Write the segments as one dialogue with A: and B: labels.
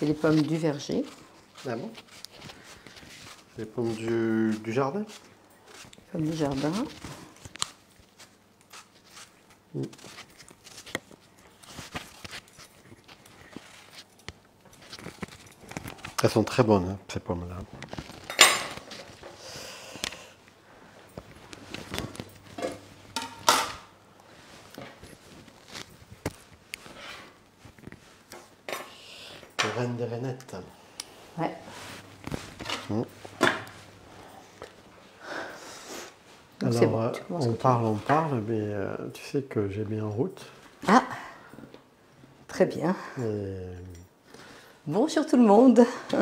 A: c'est les pommes du verger.
B: Ah bon? Les pommes du jardin?
A: Pommes du jardin.
B: Elles sont très bonnes, hein, ces pommes-là. Les reines des rainettes.
A: Ouais. Donc, c'est
B: Alors,
A: bon, tu commences
B: on parle, mais tu sais que j'ai mis en route.
A: Ah, très bien.
B: Et
A: Bonjour tout le monde.
B: là,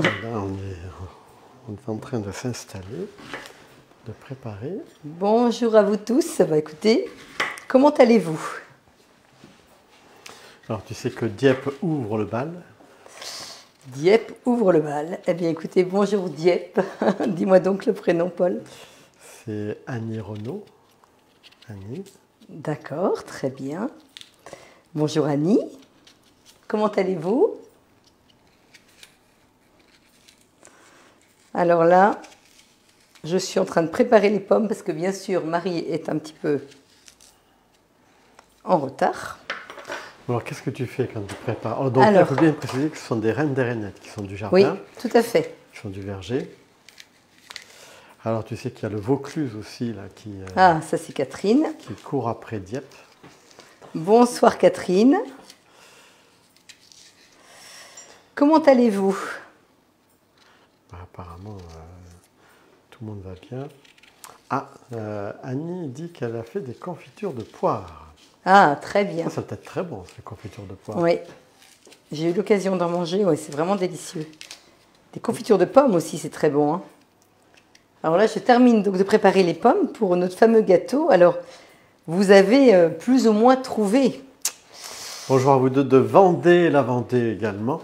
B: on est en train de s'installer, de préparer.
A: Bonjour à vous tous. Bah, écoutez, comment allez-vous?
B: Alors, tu sais que Dieppe ouvre le bal.
A: Dieppe ouvre le bal. Eh bien, écoutez, bonjour Dieppe. Dis-moi donc le prénom, Paul.
B: C'est Annie Renaud. Annie.
A: D'accord, très bien. Bonjour Annie. Comment allez-vous? Alors là, je suis en train de préparer les pommes parce que bien sûr, Marie est un petit peu en retard.
B: Alors, qu'est-ce que tu fais quand tu prépares? Donc, il faut bien préciser que ce sont des reines des rainettes qui sont du jardin.
A: Oui, tout à fait.
B: Qui sont du verger. Alors, tu sais qu'il y a le Vaucluse aussi, là,
A: Ah, ça c'est Catherine.
B: Qui court après Dieppe.
A: Bonsoir Catherine. Comment allez-vous?
B: Apparemment, tout le monde va bien. Ah, Annie dit qu'elle a fait des confitures de poire.
A: Ah, très bien.
B: Ça peut être très bon, ces confitures de poire.
A: Oui, j'ai eu l'occasion d'en manger, oui, c'est vraiment délicieux. Des confitures de pommes aussi, c'est très bon. Hein. Alors là, je termine donc de préparer les pommes pour notre fameux gâteau. Alors, vous avez plus ou moins trouvé.
B: Bonjour à vous deux de Vendée, la Vendée également.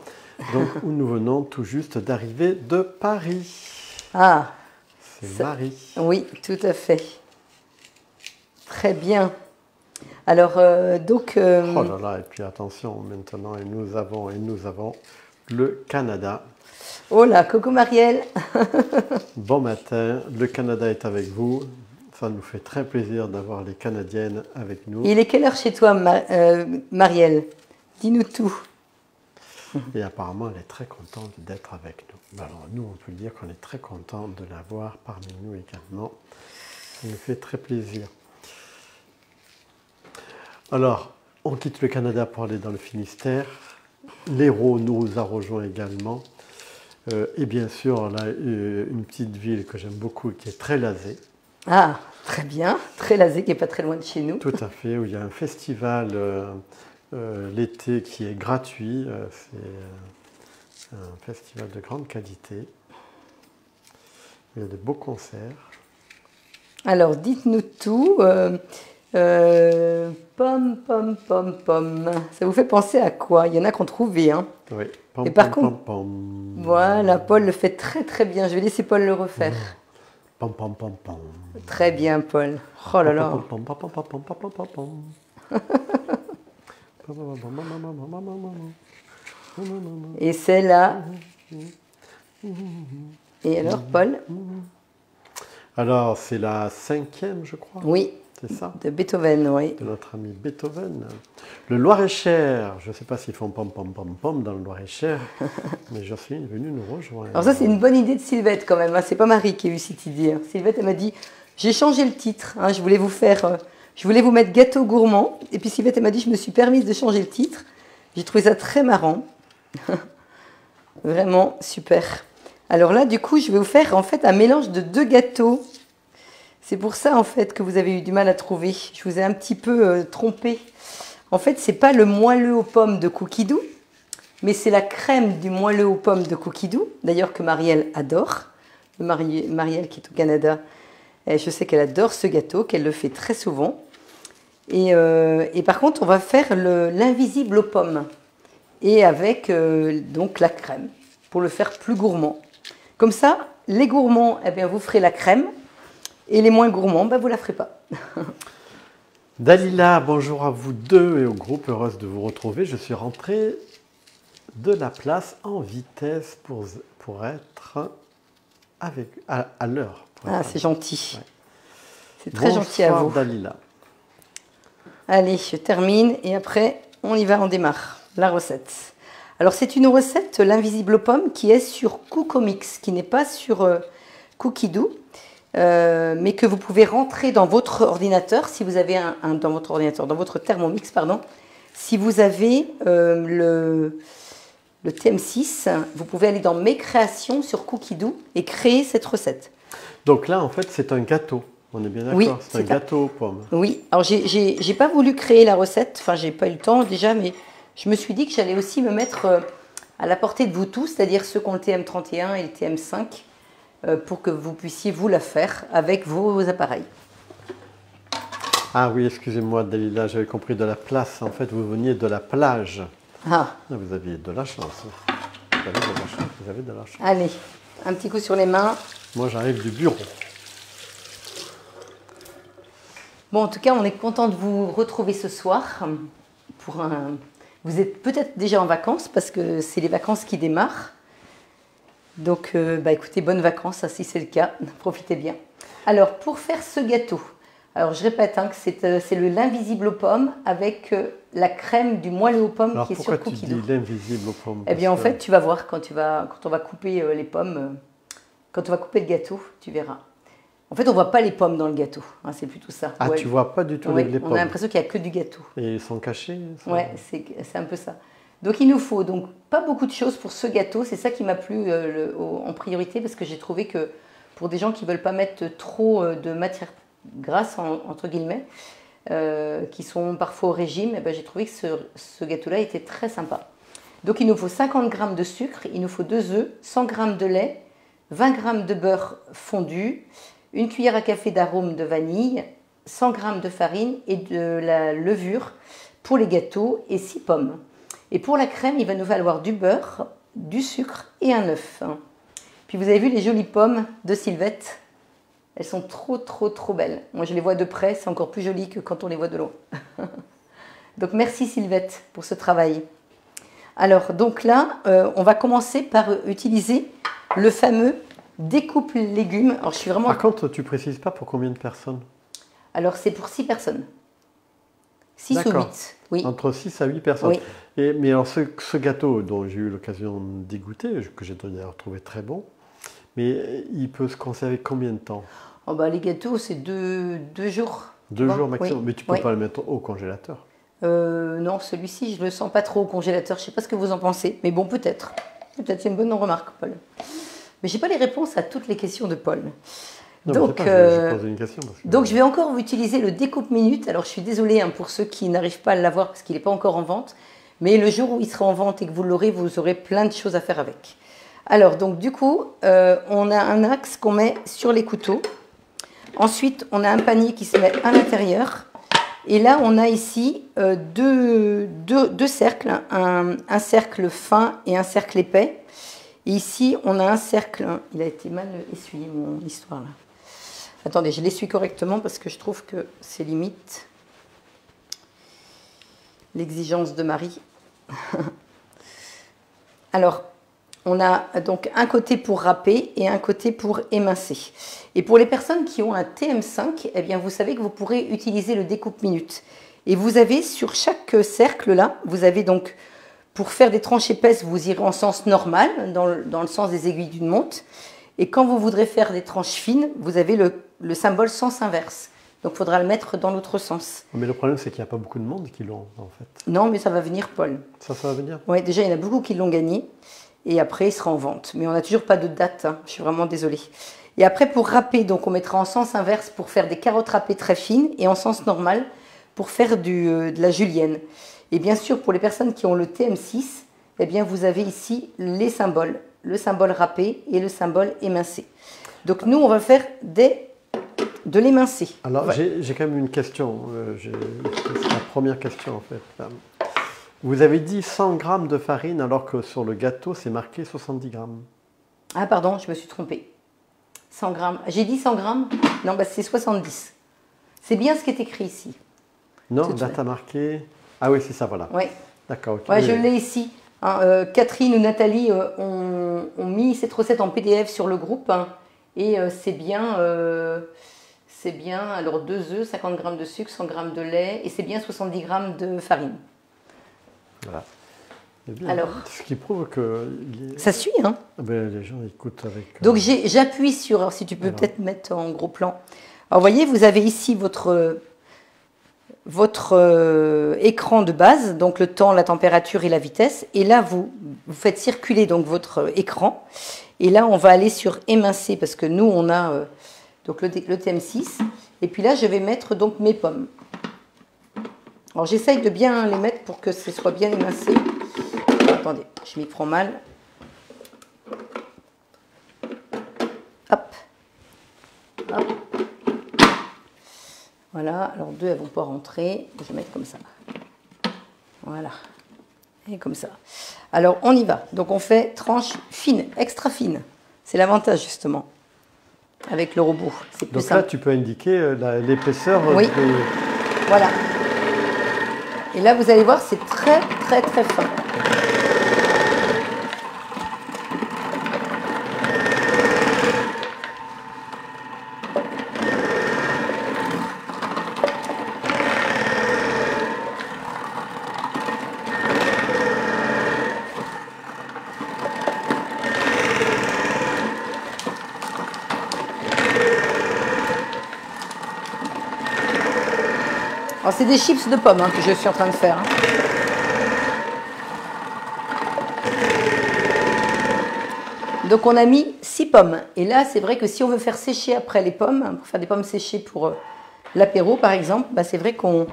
B: Donc, où nous venons tout juste d'arriver de Paris.
A: Ah,
B: c'est Marie.
A: Oui, tout à fait. Très bien. Alors, donc...
B: Oh là là, et puis attention, maintenant, et nous avons le Canada.
A: Oh là, coucou Marielle.
B: Bon matin, le Canada est avec vous. Ça nous fait très plaisir d'avoir les Canadiennes avec nous.
A: Il est quelle heure chez toi, Marielle? Dis-nous tout.
B: Et apparemment, elle est très contente d'être avec nous. Alors nous, on peut dire qu'on est très content de l'avoir parmi nous également. Ça nous fait très plaisir. Alors, on quitte le Canada pour aller dans le Finistère. L'Hérault nous a rejoint également. Et bien sûr, là, une petite ville que j'aime beaucoup, qui est Trélazé.
A: Ah, très bien. Trélazé, qui n'est pas très loin de chez nous.
B: Tout à fait, où il y a un festival l'été qui est gratuit. C'est un festival de grande qualité. Il y a de beaux concerts. Alors,
A: dites-nous tout. Pomme, pomme, pomme, pomme. Ça vous fait penser à quoi? Il y en a qui ont trouvé. Hein.
B: Oui. Pom,
A: et par
B: pom,
A: contre,
B: pom, pom.
A: Voilà, Paul le fait très très bien. Je vais laisser Paul le refaire.
B: Pom, pom, pom, pom.
A: Très bien, Paul. Oh là là. Et celle-là. Et alors, Paul?
B: Alors, c'est la 5e, je crois.
A: Oui.
B: C'est ça?
A: De Beethoven, oui.
B: De notre ami Beethoven. Le Loir-et-Cher. Je ne sais pas s'ils font pom pom pom pom dans le Loir-et-Cher, mais Jocelyne est venue nous rejoindre.
A: Alors ça, c'est une bonne idée de Sylvette quand même. Hein. C'est pas Marie qui a eu cette idée. Hein. Sylvette, elle m'a dit, j'ai changé le titre. Hein. Je voulais vous mettre gâteau gourmand. Et puis Sylvette, elle m'a dit, je me suis permise de changer le titre. J'ai trouvé ça très marrant. Vraiment super. Alors là, du coup, je vais vous faire en fait un mélange de 2 gâteaux. C'est pour ça, en fait, que vous avez eu du mal à trouver. Je vous ai un petit peu trompé. En fait, ce n'est pas le moelleux aux pommes de Cookie Doux, mais c'est la crème du moelleux aux pommes de Cookie Doux, d'ailleurs que Marielle adore. Marielle qui est au Canada, je sais qu'elle adore ce gâteau, qu'elle le fait très souvent. Et par contre, on va faire l'invisible aux pommes. Et avec donc la crème, pour le faire plus gourmand. Comme ça, les gourmands, eh bien, vous ferez la crème. Et les moins gourmands, ben, vous ne la ferez pas.
B: Dalila, bonjour à vous deux et au groupe, heureuse de vous retrouver. Je suis rentrée de la place en vitesse pour être à l'heure.
A: Ah, c'est gentil.
B: Ouais.
A: C'est très gentil à vous.
B: Dalila.
A: Allez, je termine et après, on y va, on démarre la recette. Alors, c'est une recette, l'invisible aux pommes, qui est sur Cookomix, qui n'est pas sur Cookidoo, mais que vous pouvez rentrer dans votre ordinateur, si vous avez dans votre Thermomix, pardon. Si vous avez le TM6, vous pouvez aller dans Mes créations sur Cookidoo et créer cette recette.
B: Donc là, en fait, c'est un gâteau. On est bien d'accord,
A: Oui,
B: c'est un gâteau aux pommes.
A: Oui, alors j'ai pas voulu créer la recette, enfin j'ai pas eu le temps déjà, mais je me suis dit que j'allais aussi me mettre à la portée de vous tous, c'est-à-dire ceux qui ont le TM31 et le TM5, pour que vous puissiez vous la faire avec vos appareils.
B: Ah oui, excusez-moi Dalila, j'avais compris de la place. En fait, vous veniez de la plage.
A: Ah.
B: Vous aviez de la chance. Vous avez de la chance, vous avez de la chance.
A: Allez, un petit coup sur les mains.
B: Moi, j'arrive du bureau.
A: Bon, en tout cas, on est content de vous retrouver ce soir. Vous êtes peut-être déjà en vacances parce que c'est les vacances qui démarrent. Donc, écoutez, bonnes vacances, si c'est le cas. Profitez bien. Alors, pour faire ce gâteau, alors je répète que c'est l'invisible aux pommes avec la crème du moelleux aux pommes qui est sur Cookidoo.
B: Pourquoi tu dis l'invisible aux pommes?
A: Eh bien, en fait, tu vas voir quand on va couper les pommes, quand on va couper le gâteau, tu verras. En fait, on ne voit pas les pommes dans le gâteau, c'est plutôt ça.
B: Ah, tu ne vois pas du tout les pommes?
A: On a l'impression qu'il n'y a que du gâteau.
B: Et ils sont cachés?
A: Oui, c'est un peu ça. Donc, il nous faut donc pas beaucoup de choses pour ce gâteau. C'est ça qui m'a plu en priorité parce que j'ai trouvé que pour des gens qui ne veulent pas mettre trop de matière grasse, entre guillemets, qui sont parfois au régime, j'ai trouvé que ce gâteau-là était très sympa. Donc, il nous faut 50 g de sucre, il nous faut 2 œufs, 100 g de lait, 20 g de beurre fondu, une cuillère à café d'arôme de vanille, 100 g de farine et de la levure pour les gâteaux et 6 pommes. Et pour la crème, il va nous falloir du beurre, du sucre et un œuf. Puis vous avez vu les jolies pommes de Sylvette? Elles sont trop, trop, trop belles. Moi, je les vois de près, c'est encore plus joli que quand on les voit de loin. Donc, merci Sylvette pour ce travail. Alors, donc là, on va commencer par utiliser le fameux découpe légumes. Alors, je suis vraiment...
B: Par contre, tu ne précises pas pour combien de personnes?
A: Alors, c'est pour 6 personnes. 6 ou 8, oui.
B: Entre 6 à 8 personnes.
A: Oui.
B: Mais alors, ce gâteau dont j'ai eu l'occasion d'y goûter, que j'ai d'ailleurs trouvé très bon, mais il peut se conserver combien de temps?
A: Les gâteaux, c'est 2 jours.
B: 2 jours maximum,
A: oui.
B: Mais tu ne peux pas le mettre au congélateur?
A: Non, celui-ci, je ne le sens pas trop au congélateur. Je ne sais pas ce que vous en pensez, mais bon, peut-être. Peut-être, c'est une bonne remarque, Paul. Mais je n'ai pas les réponses à toutes les questions de Paul.
B: Non,
A: donc,
B: je posais une question.
A: Donc, je vais encore utiliser le découpe minute. Alors, je suis désolée pour ceux qui n'arrivent pas à l'avoir parce qu'il n'est pas encore en vente. Mais le jour où il sera en vente et que vous l'aurez, vous aurez plein de choses à faire avec. Alors, donc, du coup, on a un axe qu'on met sur les couteaux. Ensuite, on a un panier qui se met à l'intérieur. Et là, on a ici deux cercles, un cercle fin et un cercle épais. Et ici, on a un cercle... Il a été mal essuyé, mon histoire, là. Attendez, je l'essuie correctement parce que je trouve que c'est limite l'exigence de Marie. Alors, on a donc un côté pour râper et un côté pour émincer. Et pour les personnes qui ont un TM5, eh bien, vous savez que vous pourrez utiliser le découpe minute. Et vous avez sur chaque cercle là, vous avez donc, pour faire des tranches épaisses, vous irez en sens normal, dans le sens des aiguilles d'une montre. Et quand vous voudrez faire des tranches fines, vous avez le symbole sens inverse. Donc, il faudra le mettre dans l'autre sens.
B: Mais le problème, c'est qu'il n'y a pas beaucoup de monde qui l'ont, en fait.
A: Non, mais ça va venir, Paul.
B: Ça va venir?
A: Oui, déjà, il y en a beaucoup qui l'ont gagné. Et après, il sera en vente. Mais on n'a toujours pas de date. Je suis vraiment désolée. Et après, pour râper, donc on mettra en sens inverse pour faire des carottes râpées très fines et en sens normal pour faire de la julienne. Et bien sûr, pour les personnes qui ont le TM6, eh bien, vous avez ici les symboles. Le symbole râpé et le symbole émincé. Donc, nous, on va faire de l'émincé.
B: Alors, j'ai quand même une question. C'est la première question, en fait. Vous avez dit 100 grammes de farine alors que sur le gâteau, c'est marqué 70 grammes.
A: Ah, pardon, je me suis trompée. 100 grammes. J'ai dit 100 grammes? Non, c'est 70. C'est bien ce qui est écrit ici.
B: Non, là, tu as marqué... Ah oui, c'est ça, voilà.
A: Oui.
B: D'accord. Okay.
A: Ouais, je l'ai ici. Hein, Catherine ou Nathalie ont mis cette recette en PDF sur le groupe. Hein, et c'est bien, alors 2 œufs, 50 g de sucre, 100 g de lait et c'est bien 70 g de farine.
B: Voilà. Bien,
A: alors,
B: ce qui prouve que...
A: Ça suit, hein.
B: Ben, les gens écoutent avec...
A: Donc j'appuie sur, alors si tu peux peut-être mettre en gros plan. Alors vous voyez, vous avez ici votre écran de base, donc le temps, la température et la vitesse. Et là, vous faites circuler donc votre écran. Et là, on va aller sur émincer parce que nous, on a donc le TM6. Et puis là, je vais mettre donc mes pommes. Alors j'essaye de bien les mettre pour que ce soit bien émincé. Attendez, je m'y prends mal. Hop. Hop. Voilà, alors 2, elles ne vont pas rentrer. Je vais mettre comme ça. Voilà. Et comme ça. Alors, on y va. Donc, on fait tranche fine, extra fine. C'est l'avantage, justement, avec le robot. C'est plus
B: Donc
A: simple.
B: là, tu peux indiquer l'épaisseur.
A: Oui. Voilà. Et là, vous allez voir, c'est très, très, très fin. Alors, c'est des chips de pommes que je suis en train de faire. Donc, on a mis 6 pommes. Et là, c'est vrai que si on veut faire sécher après les pommes, pour faire des pommes séchées pour l'apéro, par exemple, bah, c'est vrai qu'on...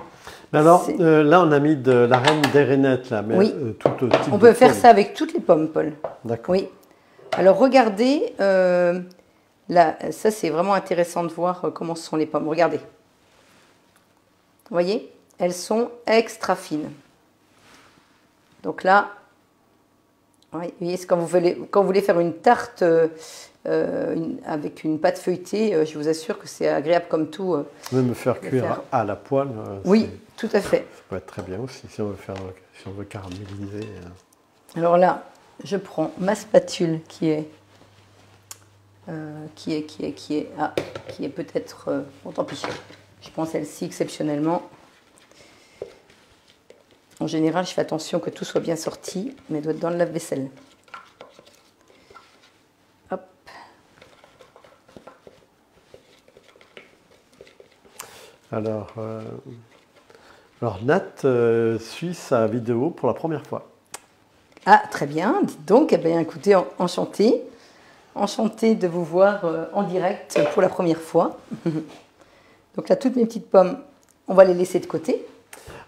B: Alors, là, on a mis de la reine des rainettes, là. Mais,
A: oui.
B: Tout type
A: on peut faire ça avec toutes les pommes, Paul.
B: D'accord.
A: Oui. Alors, regardez, là, ça, c'est vraiment intéressant de voir comment sont les pommes. Regardez. Vous voyez, elles sont extra fines. Donc là, oui, vous voyez, quand vous voulez faire une tarte avec une pâte feuilletée, je vous assure que c'est agréable comme tout.
B: Même faire cuire à la poêle.
A: Oui, tout à fait.
B: Ça peut être très bien aussi si on veut caraméliser.
A: Alors là, je prends ma spatule qui est peut-être... bon, tant pis. Je prends celle-ci exceptionnellement. En général, je fais attention que tout soit bien sorti, mais elle doit être dans le lave-vaisselle. Hop.
B: Alors Nat suit sa vidéo pour la première fois.
A: Ah, très bien. Dites donc, eh bien, écoutez, enchantée. Enchantée de vous voir en direct pour la première fois. Donc là, toutes mes petites pommes, on va les laisser de côté.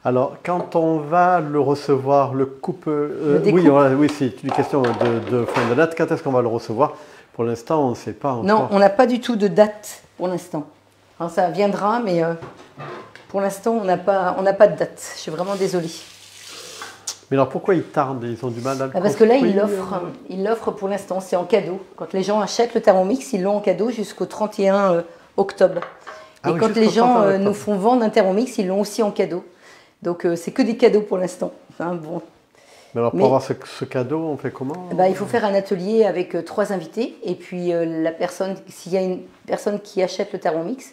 B: Alors, quand on va le recevoir, le coupe... oui, c'est une question de fin de date. Quand est-ce qu'on va le recevoir? Pour l'instant, on ne sait pas encore.
A: Non, on n'a pas du tout de date pour l'instant. Alors, ça viendra, mais pour l'instant, on n'a pas de date. Je suis vraiment désolée.
B: Mais alors, pourquoi ils tardent? Ils ont du mal à le
A: Parce que là, ils l'offrent pour l'instant, c'est en cadeau. Quand les gens achètent le Thermomix, ils l'ont en cadeau jusqu'au 31 octobre. Et quand les gens nous font vendre un Thermomix, ils l'ont aussi en cadeau. Donc, c'est que des cadeaux pour l'instant. Hein, bon.
B: Mais alors, pour avoir ce cadeau, on fait comment?
A: Il faut faire un atelier avec 3 invités. Et puis, s'il y a une personne qui achète le Thermomix,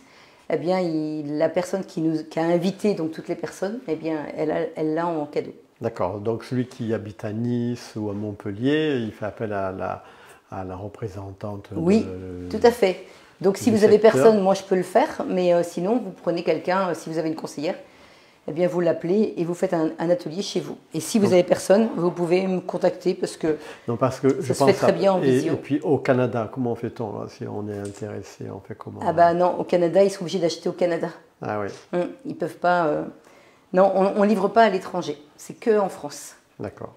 A: eh bien, la personne qui a invité donc, toutes les personnes, eh bien, elle l'a en cadeau.
B: D'accord. Donc, celui qui habite à Nice ou à Montpellier, il fait appel à la représentante.
A: Oui, tout à fait. Donc, si vous avez personne, moi, je peux le faire. Mais sinon, vous prenez quelqu'un, si vous avez une conseillère, eh bien, vous l'appelez et vous faites un atelier chez vous. Et si vous n'avez personne, vous pouvez me contacter parce que ça se fait très bien en visio.
B: Et puis, au Canada, comment fait-on là, si on est intéressé? On fait comment?
A: Ah bah non, au Canada, ils sont obligés d'acheter au Canada.
B: Ah oui.
A: Ils peuvent pas... Non, on ne livre pas à l'étranger. C'est que en France.
B: D'accord.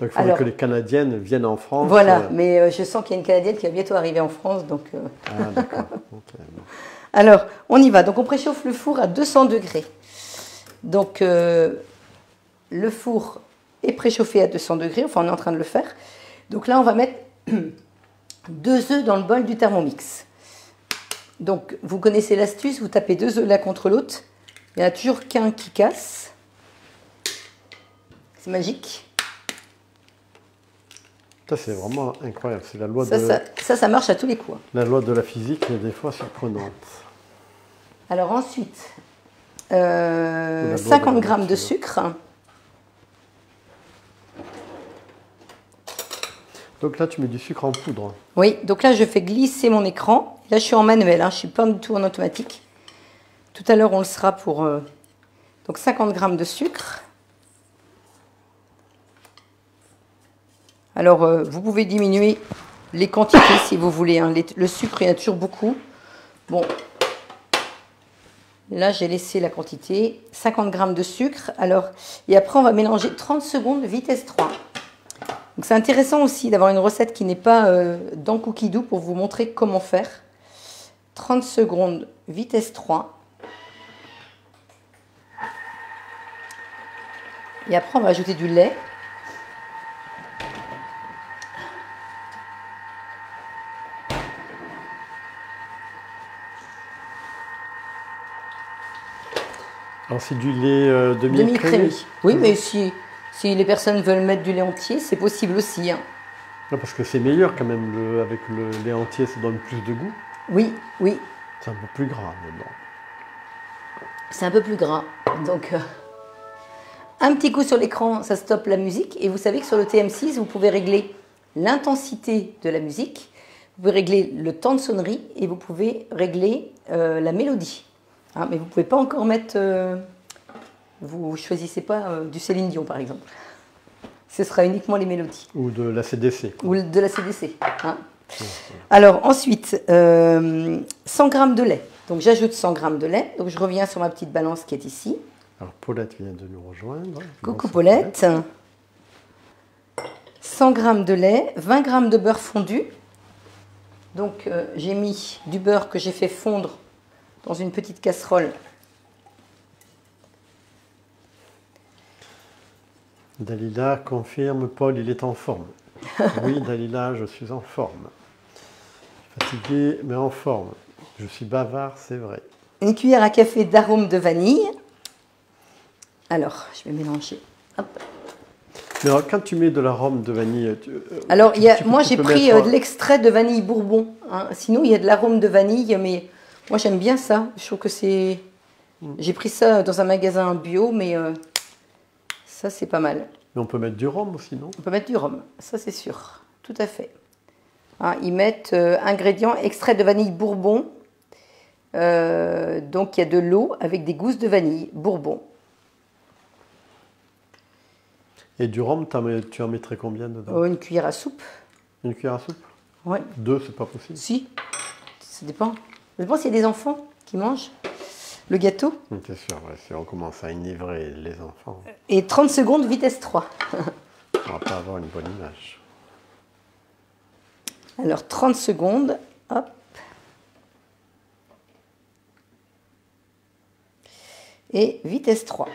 B: Donc, il faudrait que les Canadiennes viennent en France.
A: Voilà, mais je sens qu'il y a une Canadienne qui va bientôt arriver en France. Donc,
B: Ah, d'accord. Okay.
A: Alors, on y va. Donc, on préchauffe le four à 200 degrés. Donc, le four est préchauffé à 200 degrés. Enfin, on est en train de le faire. Donc là, on va mettre 2 œufs dans le bol du Thermomix. Donc, vous connaissez l'astuce. Vous tapez 2 œufs l'un contre l'autre. Il n'y en a toujours qu'un qui casse. C'est magique.
B: Ça, c'est vraiment incroyable. C'est la loi
A: Ça marche à tous les coups.
B: La loi de la physique est des fois surprenante.
A: Alors ensuite, 50 grammes de sucre.
B: Donc là, tu mets du sucre en poudre.
A: Oui, donc là, je fais glisser mon écran. Là, je suis en manuel, hein, je ne suis pas du tout en automatique. Tout à l'heure, on le sera pour donc 50 grammes de sucre. Alors, vous pouvez diminuer les quantités si vous voulez. Hein. Le sucre, il y en a toujours beaucoup. Bon, là, j'ai laissé la quantité. 50 grammes de sucre. Alors, et après, on va mélanger 30 secondes vitesse 3. Donc, c'est intéressant aussi d'avoir une recette qui n'est pas dans Cookie Dough pour vous montrer comment faire. 30 secondes vitesse 3. Et après, on va ajouter du lait.
B: Alors, c'est du lait
A: demi-crémé. Oui, mais si les personnes veulent mettre du lait entier, c'est possible aussi. Hein.
B: Non, parce que c'est meilleur quand même, avec le lait entier, ça donne plus de goût.
A: Oui, oui.
B: C'est un peu plus gras, mais bon.
A: C'est un peu plus gras. Donc, un petit coup sur l'écran, ça stoppe la musique. Et vous savez que sur le TM6, vous pouvez régler l'intensité de la musique, vous pouvez régler le temps de sonnerie et vous pouvez régler la mélodie. Hein, mais vous ne pouvez pas encore mettre... vous ne choisissez pas du Céline Dion, par exemple. Ce sera uniquement les mélodies.
B: Ou de la CDC.
A: Ou de la CDC. Hein. Alors, ensuite, 100 g de lait. Donc, j'ajoute 100 g de lait. Donc, je reviens sur ma petite balance qui est ici.
B: Alors, Paulette vient de nous rejoindre.
A: Coucou Paulette. 100 g de lait, 20 g de beurre fondu. Donc, j'ai mis du beurre que j'ai fait fondre dans une petite casserole.
B: Dalila confirme, Paul, il est en forme. Oui, Dalila, je suis en forme. Fatigué, mais en forme. Je suis bavard, c'est vrai.
A: Une cuillère à café d'arôme de vanille. Alors, je vais mélanger. Hop.
B: Mais alors, quand tu mets de l'arôme de vanille...
A: Alors, moi, j'ai pris de l'extrait de vanille bourbon. Hein. Sinon, il y a de l'arôme de vanille, mais moi, j'aime bien ça. Je trouve que c'est... J'ai pris ça dans un magasin bio, mais ça, c'est pas mal.
B: Mais on peut mettre du rhum aussi, non?
A: On peut mettre du rhum, ça, c'est sûr. Tout à fait. Hein, ils mettent ingrédients, extrait de vanille bourbon. Donc, il y a de l'eau avec des gousses de vanille bourbon.
B: Et du rhum, tu en mettrais combien dedans?
A: Une cuillère à soupe.
B: Une cuillère à soupe?
A: Oui.
B: 2, c'est pas possible?
A: Si, ça dépend. Ça dépend s'il y a des enfants qui mangent le gâteau.
B: C'est sûr, ouais, si on commence à enivrer les enfants.
A: Et 30 secondes, vitesse 3.
B: On va pas avoir une bonne image.
A: Alors, 30 secondes, hop. Et vitesse 3.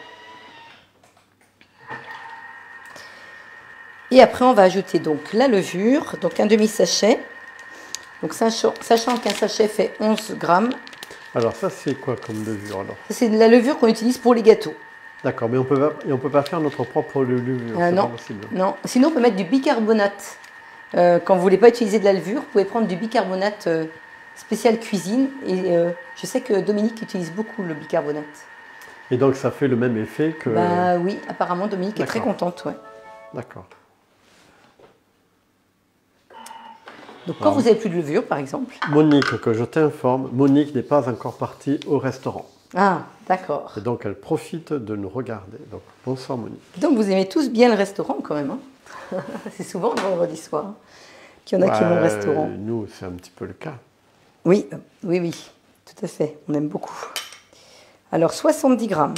A: Et après, on va ajouter donc la levure, donc un demi-sachet. Donc, sachant qu'un sachet fait 11 grammes.
B: Alors, ça, c'est quoi comme levure alors?
A: C'est de la levure qu'on utilise pour les gâteaux.
B: D'accord, mais on peut pas faire notre propre levure, c'est
A: non,
B: pas possible.
A: Non, sinon on peut mettre du bicarbonate. Quand vous ne voulez pas utiliser de la levure, vous pouvez prendre du bicarbonate spécial cuisine. Et je sais que Dominique utilise beaucoup le bicarbonate.
B: Et donc ça fait le même effet que...
A: Bah oui, apparemment Dominique est très contente, ouais.
B: D'accord.
A: Donc quand vous n'avez plus de levure, par exemple...
B: Monique, que je t'informe, Monique n'est pas encore partie au restaurant.
A: Ah, d'accord.
B: Et donc elle profite de nous regarder. Donc bonsoir Monique.
A: Donc vous aimez tous bien le restaurant quand même. Hein. C'est souvent le vendredi soir qu'il y en a qui vont au restaurant.
B: Nous, c'est un petit peu le cas.
A: Oui, oui, oui, tout à fait. On aime beaucoup. Alors 70 grammes.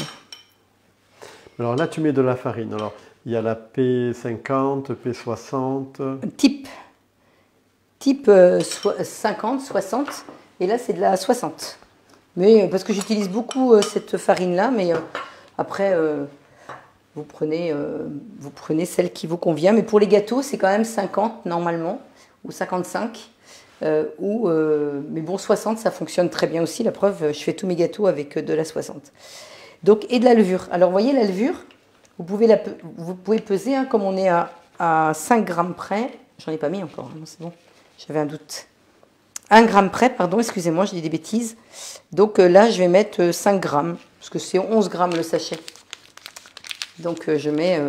B: Alors là, tu mets de la farine. Alors il y a la P50, P60.
A: Type 50, 60, et là c'est de la 60. Mais parce que j'utilise beaucoup cette farine-là, mais après vous prenez celle qui vous convient. Mais pour les gâteaux, c'est quand même 50 normalement, ou 55. Mais bon, 60, ça fonctionne très bien aussi. La preuve, je fais tous mes gâteaux avec de la 60. Donc, et de la levure. Alors, vous voyez, la levure, vous pouvez peser, hein, comme on est à 5 grammes près. J'en ai pas mis encore, hein, c'est bon. J'avais un doute. 1 gramme près, pardon, excusez-moi, j'ai dit des bêtises. Donc là, je vais mettre 5 grammes, parce que c'est 11 grammes le sachet. Donc je mets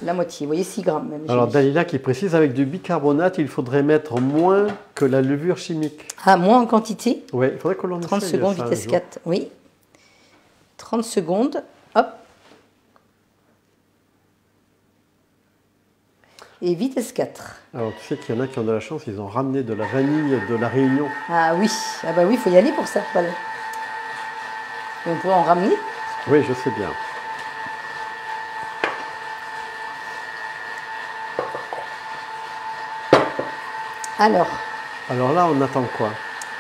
A: la moitié, vous voyez, 6 grammes même.
B: Alors Dalila qui précise, avec du bicarbonate, il faudrait mettre moins que la levure chimique.
A: Ah, moins en quantité?
B: Oui, il faudrait que l'on
A: 30
B: essaye
A: secondes,
B: ça un
A: vitesse
B: jour.
A: 4, oui. 30 secondes, hop. Et vitesse 4.
B: Alors tu sais qu'il y en a qui ont de la chance, ils ont ramené de la vanille de la Réunion.
A: Ah oui, ah bah oui, il faut y aller pour ça, Paul. Et on pourrait en ramener.
B: Oui, je sais bien. Alors là, on attend quoi?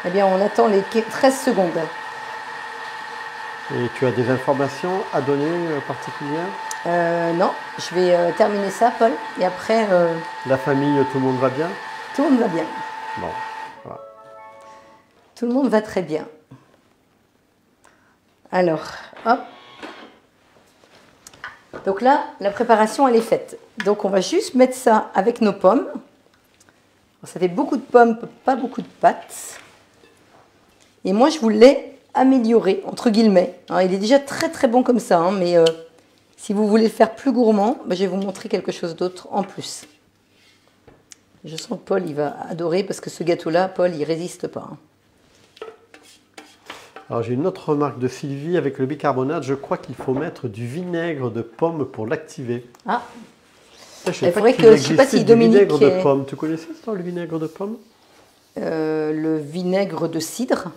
A: Eh bien, on attend les 13 secondes.
B: Et tu as des informations à donner particulières?
A: Non, je vais terminer ça, Paul. Et après,
B: La famille, tout le monde va bien?
A: tout le monde va bien.
B: Bon, voilà.
A: Tout le monde va très bien. Alors, hop. Donc là, la préparation, elle est faite. Donc, on va juste mettre ça avec nos pommes. Ça fait beaucoup de pommes, pas beaucoup de pâtes. Et moi, je voulais améliorer, entre guillemets. Alors, il est déjà très très bon comme ça, hein, mais si vous voulez le faire plus gourmand, ben, je vais vous montrer quelque chose d'autre en plus. Je sens que Paul, il va adorer, parce que ce gâteau-là, Paul, il résiste pas. Hein.
B: Alors j'ai une autre remarque de Sylvie, avec le bicarbonate, je crois qu'il faut mettre du vinaigre de pomme pour l'activer.
A: Ah,
B: Je sais
A: il
B: pas
A: faudrait
B: qu'il
A: que, je sais pas
B: existait
A: si
B: du vinaigre
A: Dominique...
B: de pomme. Tu connaissais ça, le vinaigre de pomme?
A: Le vinaigre de cidre,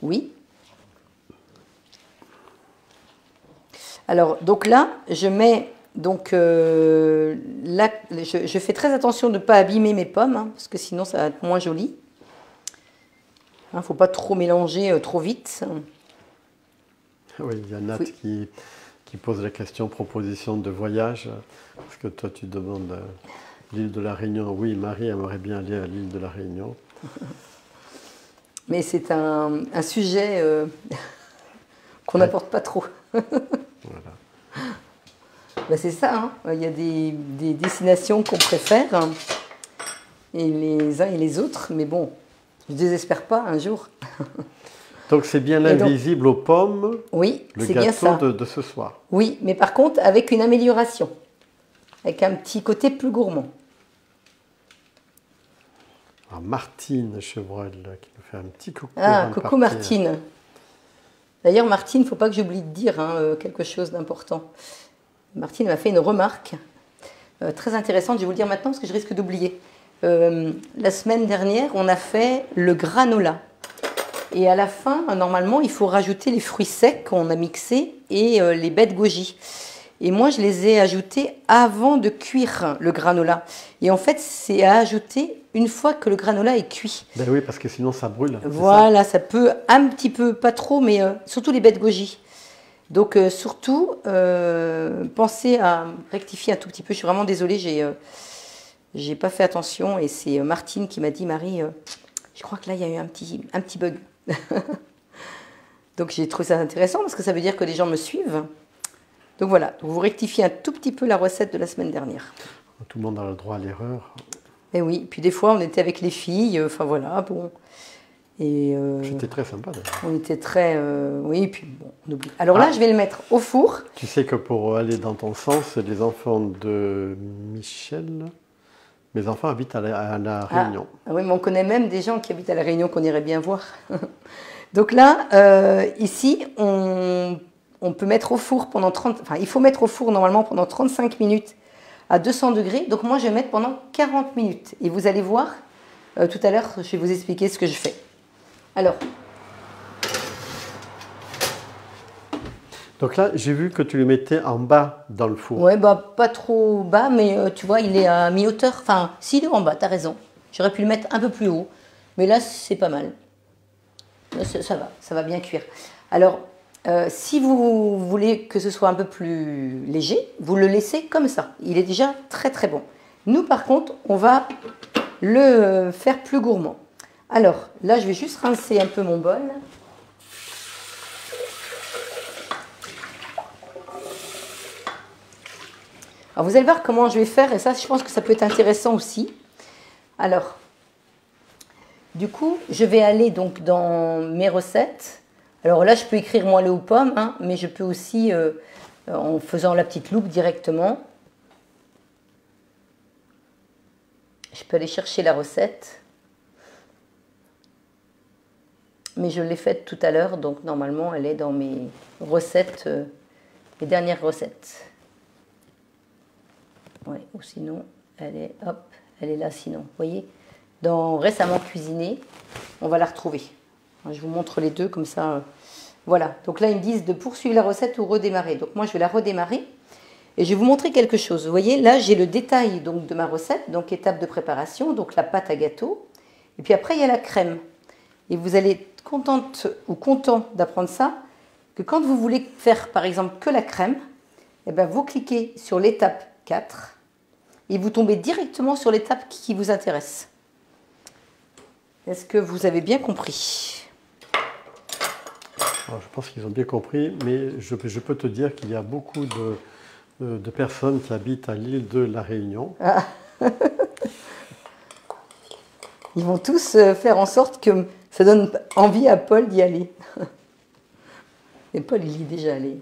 A: oui. Alors, donc là, je mets, donc, là, je fais très attention de ne pas abîmer mes pommes, hein, parce que sinon ça va être moins joli. Il ne faut pas trop mélanger trop vite.
B: Oui, il y a Nat
A: Oui.
B: qui pose la question proposition de voyage, parce que toi tu demandes l'île de la Réunion. Oui, Marie aimerait bien aller à l'île de la Réunion.
A: Mais c'est un sujet qu'on n'apporte pas trop.
B: Voilà.
A: Ben, c'est ça, hein. Il y a des destinations qu'on préfère, hein, et les uns et les autres, mais bon, je ne désespère pas un jour.
B: Donc c'est bien
A: Et donc-
B: l'invisible aux pommes,
A: Oui,
B: le
A: c'est bien
B: gâteau
A: ça.
B: de ce soir.
A: Oui, mais par contre, avec une amélioration, avec un petit côté plus gourmand.
B: Alors Martine Chevreul qui nous fait un petit coucou.
A: Ah,
B: avant de
A: coucou
B: partir.
A: Martine. D'ailleurs, Martine, il ne faut pas que j'oublie de dire quelque chose d'important. Martine m'a fait une remarque très intéressante, je vais vous le dire maintenant parce que je risque d'oublier. La semaine dernière, on a fait le granola. Et à la fin, normalement, il faut rajouter les fruits secs qu'on a mixés et les baies de goji. Et moi, je les ai ajoutés avant de cuire le granola. Et en fait, c'est à ajouter une fois que le granola est cuit.
B: Ben oui, parce que sinon ça brûle. c'est ça?
A: Voilà, ça peut un petit peu, pas trop, mais surtout les baies de goji. Donc surtout, pensez à rectifier un tout petit peu. Je suis vraiment désolée, j'ai pas fait attention. Et c'est Martine qui m'a dit, Marie, je crois que là, il y a eu un petit bug. Donc j'ai trouvé ça intéressant parce que ça veut dire que les gens me suivent. Donc voilà, vous rectifiez un tout petit peu la recette de la semaine dernière.
B: Tout le monde a le droit à l'erreur.
A: Et oui, puis des fois on était avec les filles, enfin voilà, bon. Et
B: C'était très sympa d'ailleurs.
A: on était très... oui, puis bon, on oublie. Alors là, je vais le mettre au four.
B: Tu sais que pour aller dans ton sens, les enfants de Michel, mes enfants habitent à la Réunion.
A: Ah oui, mais on connaît même des gens qui habitent à La Réunion qu'on irait bien voir. Donc là, ici, on peut mettre au four pendant 30... Enfin, il faut mettre au four normalement pendant 35 minutes à 200 degrés. Donc moi, je vais mettre pendant 40 minutes. Et vous allez voir, tout à l'heure, je vais vous expliquer ce que je fais. Alors...
B: Donc là, j'ai vu que tu le mettais en bas dans le four.
A: Ouais, bah pas trop bas, mais tu vois, il est à mi-hauteur. Enfin, s'il est en bas, t'as raison. J'aurais pu le mettre un peu plus haut. Mais là, c'est pas mal. Là, ça va bien cuire. Alors, si vous voulez que ce soit un peu plus léger, vous le laissez comme ça. Il est déjà très très bon. Nous, par contre, on va le faire plus gourmand. Alors, là, je vais juste rincer un peu mon bol. Alors, vous allez voir comment je vais faire, et ça, je pense que ça peut être intéressant aussi. Alors, du coup, je vais aller donc dans mes recettes. Alors là, je peux écrire moelleux aux pommes, hein, mais je peux aussi, en faisant la petite loupe directement, je peux aller chercher la recette. Mais je l'ai faite tout à l'heure, donc normalement, elle est dans mes recettes, mes dernières recettes. Ouais, ou sinon, elle est, hop, elle est là sinon. Vous voyez, dans récemment cuisiné, on va la retrouver. Je vous montre les deux comme ça. Voilà, donc là, ils me disent de poursuivre la recette ou redémarrer. Donc moi, je vais la redémarrer et je vais vous montrer quelque chose. Vous voyez, là, j'ai le détail donc, de ma recette, donc étape de préparation, donc la pâte à gâteau. Et puis après, il y a la crème. Et vous allez être contente ou content d'apprendre ça, que quand vous voulez faire, par exemple, que la crème, eh bien, vous cliquez sur l'étape 4 et vous tombez directement sur l'étape qui vous intéresse. Est-ce que vous avez bien compris?
B: Alors, je pense qu'ils ont bien compris, mais je peux te dire qu'il y a beaucoup de personnes qui habitent à l'île de la Réunion.
A: Ah. Ils vont tous faire en sorte que ça donne envie à Paul d'y aller. Et Paul, il y est déjà allé.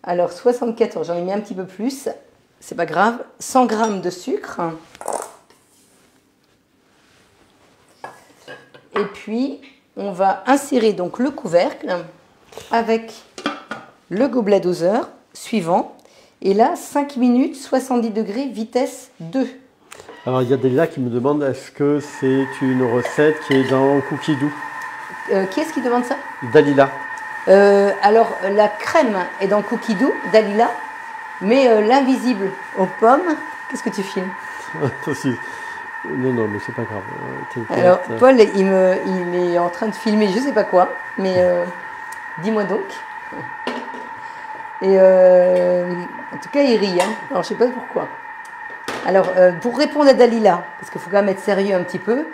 A: Alors, 74, j'en ai mis un petit peu plus. C'est pas grave. 100 g de sucre. Et puis, on va insérer donc le couvercle avec le gobelet doseur suivant. Et là, 5 minutes, 70 degrés, vitesse 2.
B: Alors, il y a Dalila qui me demande, est-ce que c'est une recette qui est dans Cookie Dough?
A: Qui est-ce qui demande ça?
B: Dalila.
A: Alors, la crème est dans Cookie Dough, Dalila, mais l'invisible aux pommes, qu'est-ce que tu filmes?
B: Non, mais c'est pas grave.
A: Alors, Paul, il est en train de filmer je sais pas quoi, mais dis-moi donc. Et en tout cas, il rit, hein. Alors, je sais pas pourquoi. Alors, pour répondre à Dalila, parce qu'il faut quand même être sérieux un petit peu,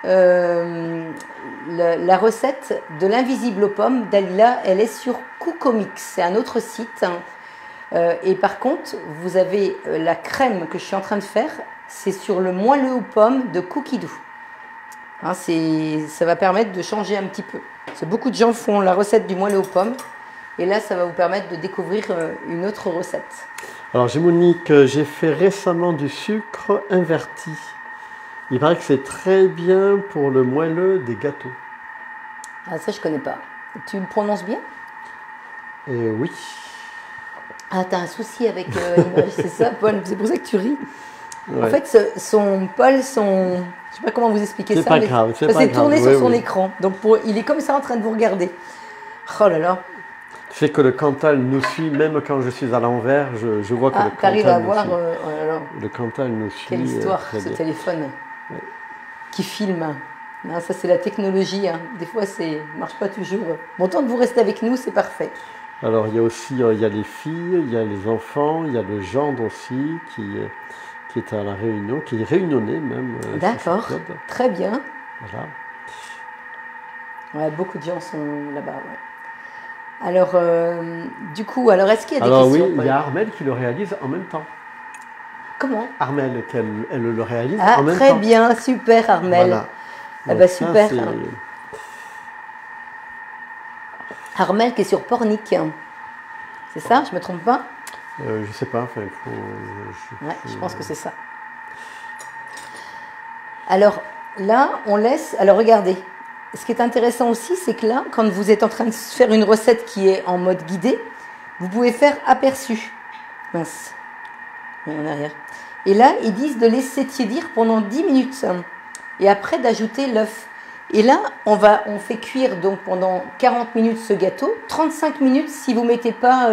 A: la recette de l'invisible aux pommes, Dalila, elle est sur Cookomix, c'est un autre site. Et par contre, vous avez la crème que je suis en train de faire, c'est sur le moelleux aux pommes de Cookie Dough. Hein, ça va permettre de changer un petit peu. Parce que beaucoup de gens font la recette du moelleux aux pommes, et là, ça va vous permettre de découvrir une autre recette.
B: Alors, j'ai Monique, j'ai fait récemment du sucre inverti. Il paraît que c'est très bien pour le moelleux des gâteaux.
A: Ah, ça, je connais pas. Tu le prononces bien?
B: Oui.
A: Ah, t'as un souci avec l'image, c'est ça, Paul? C'est pour ça que tu ris.
B: Ouais.
A: En fait, Paul, je sais pas comment vous expliquer ça,
B: pas grave, c'est pas grave.
A: tourné sur son écran. Donc, il est comme ça en train de vous regarder. Oh là là.
B: C'est que le Cantal nous suit, même quand je suis à l'envers, je vois que le Cantal
A: t'arrives à
B: nous
A: voir,
B: suit.
A: oh là là.
B: Le Cantal nous suit.
A: Quelle histoire, ce téléphone qui filme. Non, ça, c'est la technologie. Hein. Des fois, ça ne marche pas toujours. Bon, tant que vous restez avec nous, c'est parfait.
B: Alors, il y a aussi il y a les filles, il y a les enfants, il y a le gendre aussi qui est à la Réunion, qui est réunionnais même.
A: D'accord, très bien.
B: Voilà.
A: Ouais, beaucoup de gens sont là-bas. Ouais. Alors, du coup, est-ce qu'il y a des questions?
B: Alors oui, il y a Armel qui le réalise en même temps.
A: Comment?
B: Armel, elle le réalise en même temps.
A: Très bien, super Armel.
B: Voilà.
A: Ah bah super. Armel qui est sur Pornic. C'est ça, je me trompe pas?
B: Je sais pas, enfin,
A: je pense que c'est ça. Alors là, on laisse. Alors regardez, ce qui est intéressant aussi, c'est que là, quand vous êtes en train de faire une recette qui est en mode guidé, vous pouvez faire aperçu. Mince, en arrière. Et là, ils disent de laisser tiédir pendant 10 minutes et après d'ajouter l'œuf. Et là, on fait cuire donc pendant 40 minutes ce gâteau, 35 minutes si vous ne mettez pas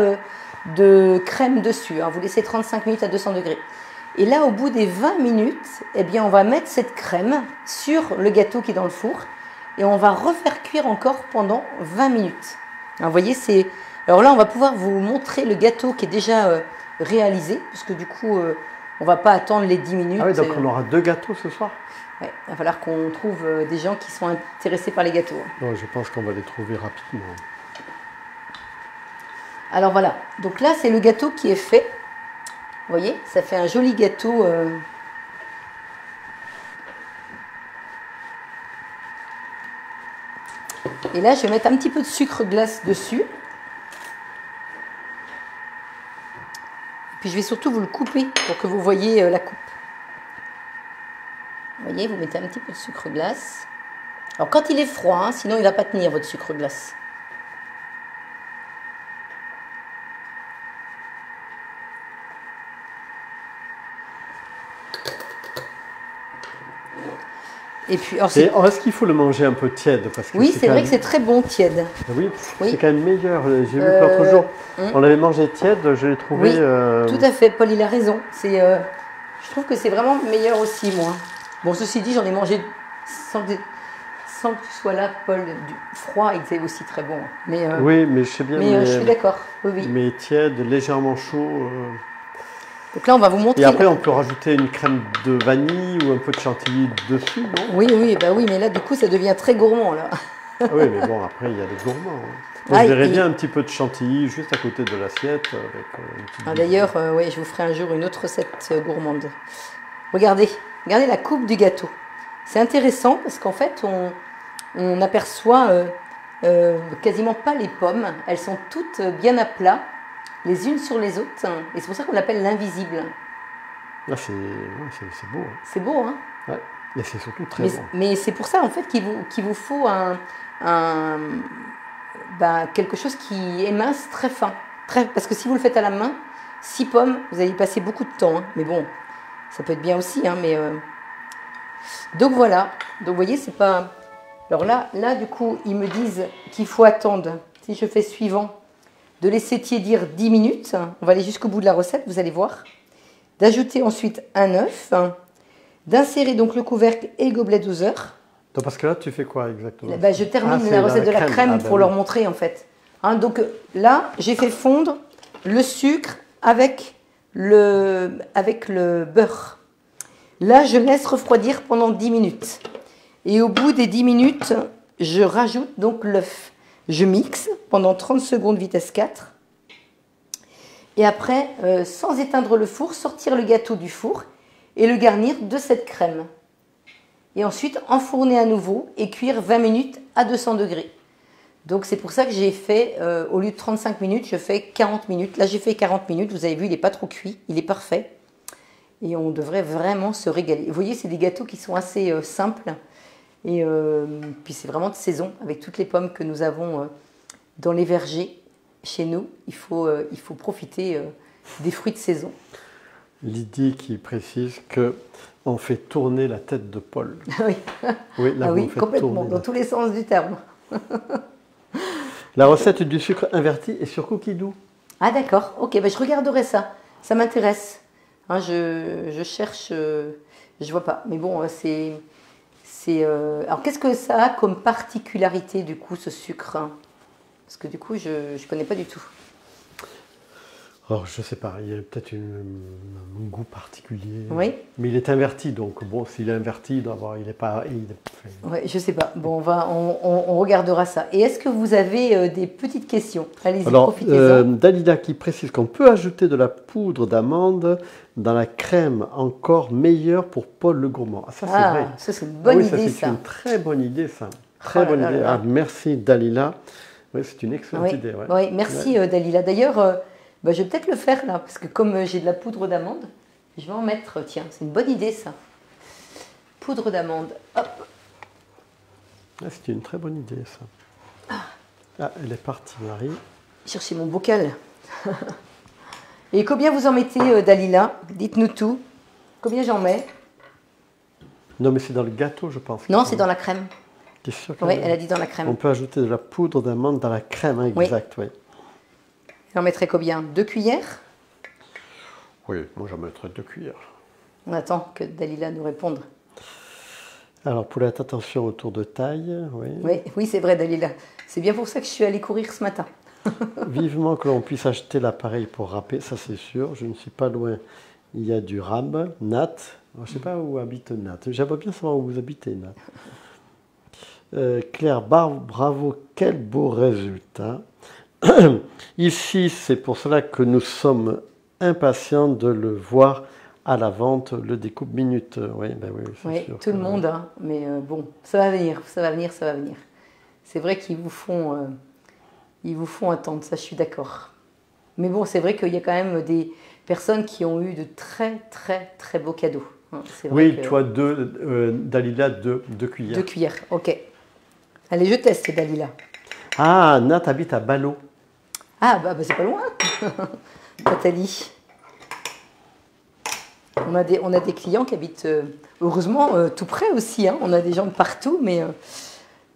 A: de crème dessus. Hein. Vous laissez 35 minutes à 200 degrés. Et là, au bout des 20 minutes, eh bien, on va mettre cette crème sur le gâteau qui est dans le four et on va refaire cuire encore pendant 20 minutes. Alors, vous voyez, alors là, on va pouvoir vous montrer le gâteau qui est déjà réalisé, parce que du coup, on ne va pas attendre les 10 minutes.
B: Ah oui, donc on aura 2 gâteaux ce soir?
A: Oui, il va falloir qu'on trouve des gens qui sont intéressés par les gâteaux.
B: Non, je pense qu'on va les trouver rapidement.
A: Alors voilà, donc là, c'est le gâteau qui est fait. Vous voyez, ça fait un joli gâteau. Et là, je vais mettre un petit peu de sucre glace dessus. Puis je vais surtout vous le couper pour que vous voyez la coupe. Vous voyez, vous mettez un petit peu de sucre glace. Alors quand il est froid, hein, sinon il ne va pas tenir votre sucre glace. Et puis,
B: est-ce qu'il faut le manger un peu tiède parce que
A: oui, c'est vrai que c'est très bon tiède.
B: Oui, c'est quand même meilleur. J'ai vu que l'autre jour, on l'avait mangé tiède, je l'ai trouvé...
A: Oui, tout à fait, Paul, il a raison. Je trouve que c'est vraiment meilleur aussi, moi. Bon, ceci dit, j'en ai mangé sans que tu sois là, Paul, du froid, il était aussi très bon.
B: Oui, mais je sais bien.
A: Mais je suis d'accord, oui.
B: Mais tiède, légèrement chaud...
A: Donc là, on va vous montrer.
B: Et après, on peut rajouter une crème de vanille ou un peu de chantilly dessus, non?
A: Oui, bah oui, mais là, du coup, ça devient très gourmand, là.
B: Ah oui, mais bon, après, il y a les gourmands. Moi, je verrais bien un petit peu de chantilly juste à côté de l'assiette.
A: D'ailleurs, oui, je vous ferai un jour une autre recette gourmande. Regardez la coupe du gâteau. C'est intéressant parce qu'en fait, on aperçoit quasiment pas les pommes. Elles sont toutes bien à plat, les unes sur les autres. Et c'est pour ça qu'on l'appelle l'invisible.
B: Ah, c'est beau. Hein.
A: C'est beau, hein?
B: Ouais. Et c'est surtout très bon.
A: Mais c'est pour ça, en fait, qu'il vous faut quelque chose qui est mince, très fin. Parce que si vous le faites à la main, 6 pommes, vous allez y passer beaucoup de temps. Hein. Mais bon, ça peut être bien aussi. Hein, donc voilà. Donc vous voyez, c'est pas... Alors là, du coup, ils me disent qu'il faut attendre, si je fais suivant, de laisser tiédir 10 minutes. On va aller jusqu'au bout de la recette, vous allez voir. D'ajouter ensuite un œuf. D'insérer donc le couvercle et le gobelet doseur.
B: Donc parce que là, tu fais quoi exactement?
A: Je termine la recette de la crème pour leur montrer en fait. Hein, donc là, j'ai fait fondre le sucre avec le beurre. Là, je laisse refroidir pendant 10 minutes. Et au bout des 10 minutes, je rajoute donc l'œuf. Je mixe pendant 30 secondes vitesse 4. Et après, sans éteindre le four, sortir le gâteau du four et le garnir de cette crème. Et ensuite, enfourner à nouveau et cuire 20 minutes à 200 degrés. Donc c'est pour ça que j'ai fait, au lieu de 35 minutes, je fais 40 minutes. Là, j'ai fait 40 minutes, vous avez vu, il n'est pas trop cuit, il est parfait. Et on devrait vraiment se régaler. Vous voyez, c'est des gâteaux qui sont assez simples. Et puis c'est vraiment de saison, avec toutes les pommes que nous avons dans les vergers chez nous. Il faut profiter des fruits de saison.
B: Lydie qui précise qu'on fait tourner la tête de Paul.
A: Oui,
B: oui, là,
A: oui complètement, dans tous les sens du terme.
B: La recette du sucre inverti est sur Cookie Dough.
A: Ah d'accord, ok, je regarderai ça. Ça m'intéresse. Hein, je cherche, je vois pas. Mais bon, alors qu'est-ce que ça a comme particularité du coup, ce sucre? Parce que du coup, je ne connais pas du tout.
B: Alors, je ne sais pas, il y a peut-être un goût particulier.
A: Oui.
B: Mais il est inverti, donc bon, s'il est inverti, il n'est pas...
A: Oui, je ne sais pas. Bon, on regardera ça. Et est-ce que vous avez des petites questions? Allez-y, profitez-en.
B: Dalila qui précise qu'on peut ajouter de la poudre d'amande dans la crème, encore meilleure pour Paul le gourmand. Ah, ça, c'est vrai.
A: Ça, c'est une bonne idée,
B: ça. C'est une très bonne idée, ça. Très bonne idée. Ah, merci, Dalila. Oui, c'est une excellente idée. Ouais.
A: Oui, merci, Dalila. D'ailleurs... je vais peut-être le faire là, parce que comme j'ai de la poudre d'amande, je vais en mettre, tiens, c'est une bonne idée ça. Poudre d'amande, hop.
B: Ah, c'est une très bonne idée ça. Ah, elle est partie, Marie.
A: Cherchez mon bocal. Et combien vous en mettez, Dalila? Dites-nous tout. Combien j'en mets?
B: Non, mais c'est dans le gâteau, je pense.
A: Non, c'est dans la crème.
B: T'es sûr?
A: Oui, elle a dit dans la crème.
B: On peut ajouter de la poudre d'amande dans la crème, hein, exact, oui.
A: J'en mettrai combien? 2 cuillères?
B: Oui, moi j'en mettrai 2 cuillères.
A: On attend que Dalila nous réponde.
B: Alors, poulet, attention au tour de taille.
A: Oui, c'est vrai, Dalila. C'est bien pour ça que je suis allée courir ce matin.
B: Vivement que l'on puisse acheter l'appareil pour râper, ça c'est sûr. Je ne suis pas loin. Il y a du rab, Nat. Je ne sais pas où habite Nat. J'aimerais bien savoir où vous habitez, Nat. Claire, bravo, quel beau résultat. Ici, c'est pour cela que nous sommes impatients de le voir à la vente, le découpe minute. Oui, c'est sûr.
A: Tout le monde, hein, mais bon, ça va venir, ça va venir, ça va venir. C'est vrai ils vous font attendre, ça je suis d'accord. Mais bon, c'est vrai qu'il y a quand même des personnes qui ont eu de très très très beaux cadeaux. Hein.
B: Oui, toi, Dalila, deux cuillères.
A: 2 cuillères, ok. Allez, je teste Dalila.
B: Ah, Nat habite à Ballot.
A: Ah, bah c'est pas loin, Nathalie. On a des clients qui habitent, heureusement, tout près aussi. Hein. On a des gens de partout, mais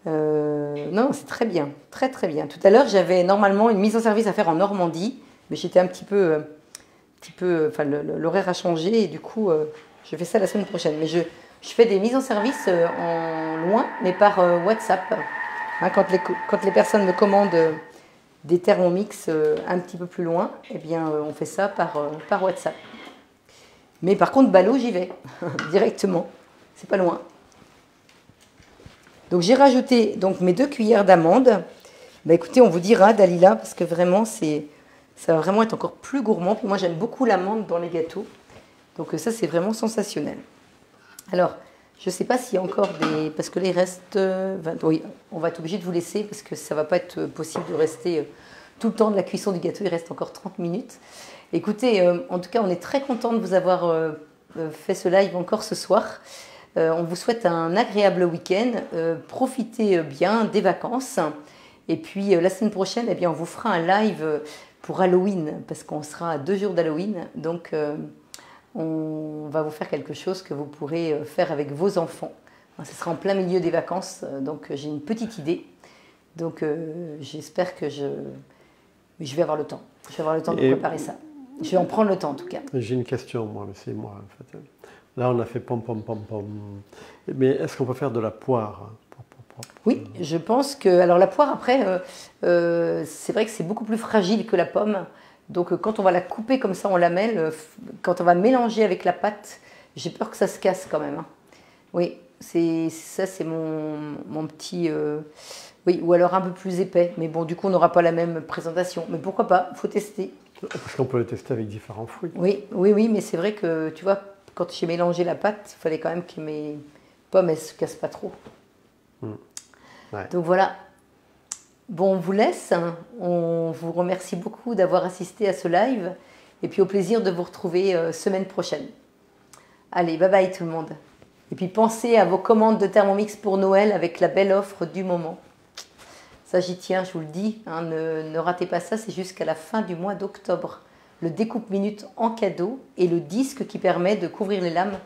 A: non, c'est très bien, très très bien. Tout à l'heure, j'avais normalement une mise en service à faire en Normandie, mais j'étais un petit peu, enfin, l'horaire a changé et du coup, je fais ça la semaine prochaine. Mais je fais des mises en service en loin, mais par WhatsApp. Hein, quand les personnes me commandent des Thermomix un petit peu plus loin, eh bien, on fait ça par WhatsApp. Mais par contre, Ballot, j'y vais directement. C'est pas loin. Donc j'ai rajouté donc mes 2 cuillères d'amandes. Bah, écoutez, on vous dira, Dalila, parce que vraiment, ça va vraiment être encore plus gourmand. Puis moi, j'aime beaucoup l'amande dans les gâteaux. Donc ça, c'est vraiment sensationnel. Alors, je ne sais pas s'il y a encore des... Parce que là, il reste... oui, on va être obligé de vous laisser parce que ça ne va pas être possible de rester tout le temps de la cuisson du gâteau. Il reste encore 30 minutes. Écoutez, en tout cas, on est très content de vous avoir fait ce live encore ce soir. On vous souhaite un agréable week-end. Profitez bien des vacances. Et puis, la semaine prochaine, eh bien, on vous fera un live pour Halloween parce qu'on sera à 2 jours d'Halloween. Donc, on va vous faire quelque chose que vous pourrez faire avec vos enfants. Ce sera en plein milieu des vacances. Donc, j'ai une petite idée. Donc, j'espère que je vais avoir le temps. Je vais avoir le temps de préparer ça. Je vais en prendre le temps en tout cas.
B: J'ai une question, moi, mais c'est moi en fait. Là, on a fait pom pom pom pom. Mais est-ce qu'on peut faire de la poire?
A: Oui, je pense que... Alors la poire, après, c'est vrai que c'est beaucoup plus fragile que la pomme. Donc quand on va la couper comme ça en lamelles, quand on va mélanger avec la pâte, j'ai peur que ça se casse quand même. Hein. Oui, ça c'est mon petit... oui, ou alors un peu plus épais. Mais bon, du coup, on n'aura pas la même présentation. Mais pourquoi pas, il faut tester.
B: Parce qu'on peut le tester avec différents fruits.
A: Oui, mais c'est vrai que, tu vois, quand j'ai mélangé la pâte, il fallait quand même que mes pommes ne se cassent pas trop. Ouais. Donc voilà. Bon, on vous laisse. On vous remercie beaucoup d'avoir assisté à ce live. Et puis au plaisir de vous retrouver semaine prochaine. Allez, bye bye tout le monde. Et puis pensez à vos commandes de Thermomix pour Noël avec la belle offre du moment. Ça, j'y tiens, je vous le dis, hein, ne ratez pas ça, c'est jusqu'à la fin du mois d'octobre. Le découpe minute en cadeau et le disque qui permet de couvrir les lames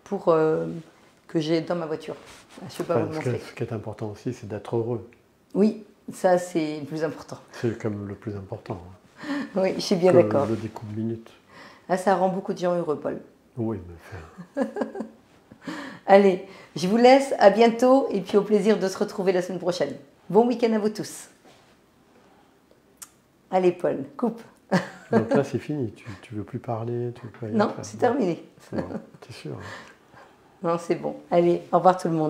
A: pour que j'ai dans ma voiture. Je ne peux pas vous le montrer.
B: Ce qui est important aussi, c'est d'être heureux.
A: Oui, ça c'est le plus important.
B: C'est comme le plus important. Hein.
A: Oui, je suis bien d'accord.
B: Le découpe minute.
A: Ah, ça rend beaucoup de gens heureux, Paul.
B: Oui, mais...
A: Allez, je vous laisse, à bientôt et puis au plaisir de se retrouver la semaine prochaine. Bon week-end à vous tous. Allez, Paul, coupe.
B: Donc là, c'est fini. Tu veux plus parler, tu veux pas
A: Non, c'est terminé.
B: Bon, t'es sûr?
A: Non, c'est bon. Allez, au revoir tout le monde.